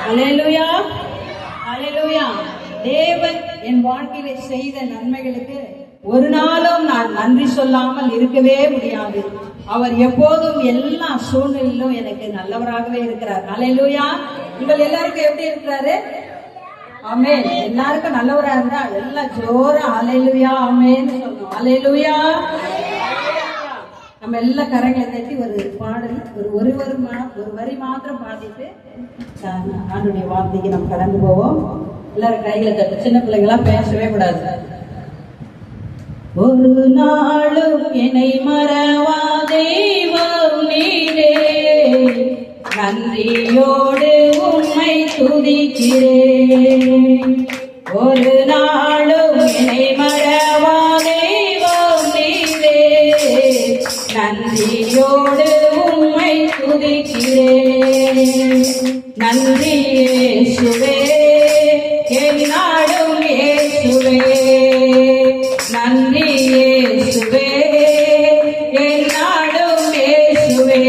அல்லேலூயா, அல்லேலூயா. தேவன் என் வாழ்க்கையில செய்த நன்மைகளுக்கு ஒரு நாளும் நான் நன்றி சொல்லாமல் இருக்கவே முடியாது. அவர் எப்போதும் எல்லா சூழ்நிலையிலும் எனக்கு நல்லவராகவே இருக்கிறார். அல்லேலூயா. உங்கள் எல்லாருக்கும் எப்படி இருக்கிறாரு? ஆமென். எல்லாருக்கும் நல்லவரா இருந்தா எல்லாம் ஜோரா அல்லேலூயா ஆமென்னு சொல்லணும். அல்லேலூயா. நம்ம எல்லா கரங்களை தட்டி ஒரு பாடல் ஒரு வரி மாத்திரம் பாடிட்டு ஆண்டுடைய வார்த்தைக்கு நம்ம கடந்து போவோம். எல்லாரும் கைகளை தட்டு. சின்ன பிள்ளைங்களாம் பேசவே கூடாது. ஒரு நாளும் என்னை மறவா தெய்வம் நீரே, நன்றியோடு உம்மை துதிக்கிறேன். ஒரு நாளும் என்னை மறவா தெய்வம் நீரே, நன்றியோடு உம்மை துதிக்கிறேன். நன்றி இயேசுவே, என்னாடும் இயேசுவே, நன்றி இயேசுவே, என்னாடும் இயேசுவே.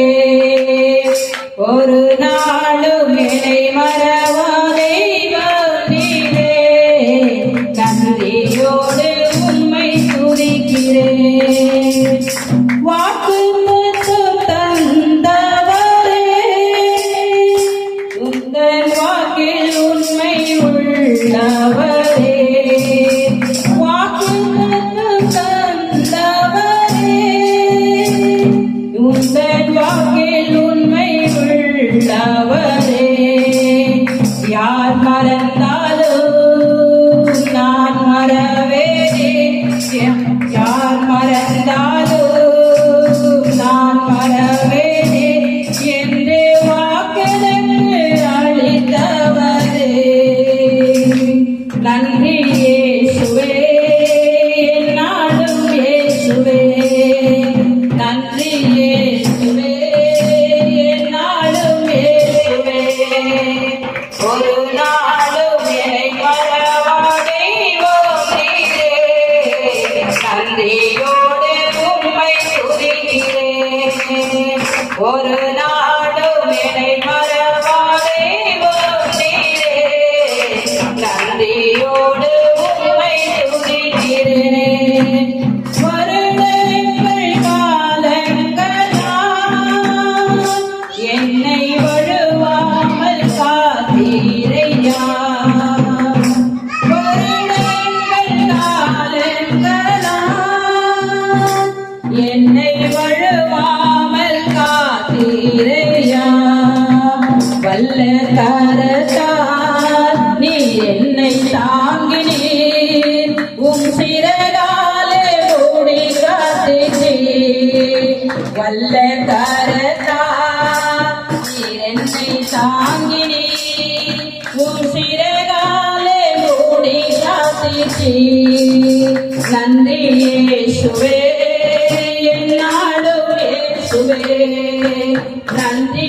ஒரு நாளும் என்னை மறவா தெய்வம் நீரே, நன்றியோடு உம்மை துதிக்கிறேன். வாக்கு தந்தவரே, உந்தன் வாக்கில் உண்மை உள்ளவரே. வாக்கு தந்தவரே, உந்தன் வாக்கில் உண்மை உள்ளவரே. யார் மறந்தாலும் நான் மறவேனே, யார் மறந்தாலும் நான் மறவேனே என்று வாக்கெனக்கு அளித்தவரே. நன்றி இயேசுவே, என்னாடும் இயேசுவே, நன்றி இயேசுவே, என்னாடும் இயேசுவே. ஒரு நாளும் என்னை மறவா தெய்வம் நீரே, நன்றியோடு உம்மை துதிக்கிறேன். ஒரு நாளும் என்னை மறவா தெய்வம் நீரே, நன்றியோடு உம்மை துதிக்கிறேன். வருடங்கள் காலங்களாம் என்னை வழுவாமல் காத்தீரையா. வருடங்கள் காலங்களாம் என்னை வழுவாமல் காத்தீரையா. வல்ல கரத்தால் நீ என்னை தாங்கினீர், உம் சிறகாலே மூடி காத்தீர். வல்ல கரத்தால் நீர் என்னை தாங்கினீர், உம் சிறகாலே மூடி காத்தீர். நன்றி இயேசுவே, என்னாடும் இயேசுவே, நன்றி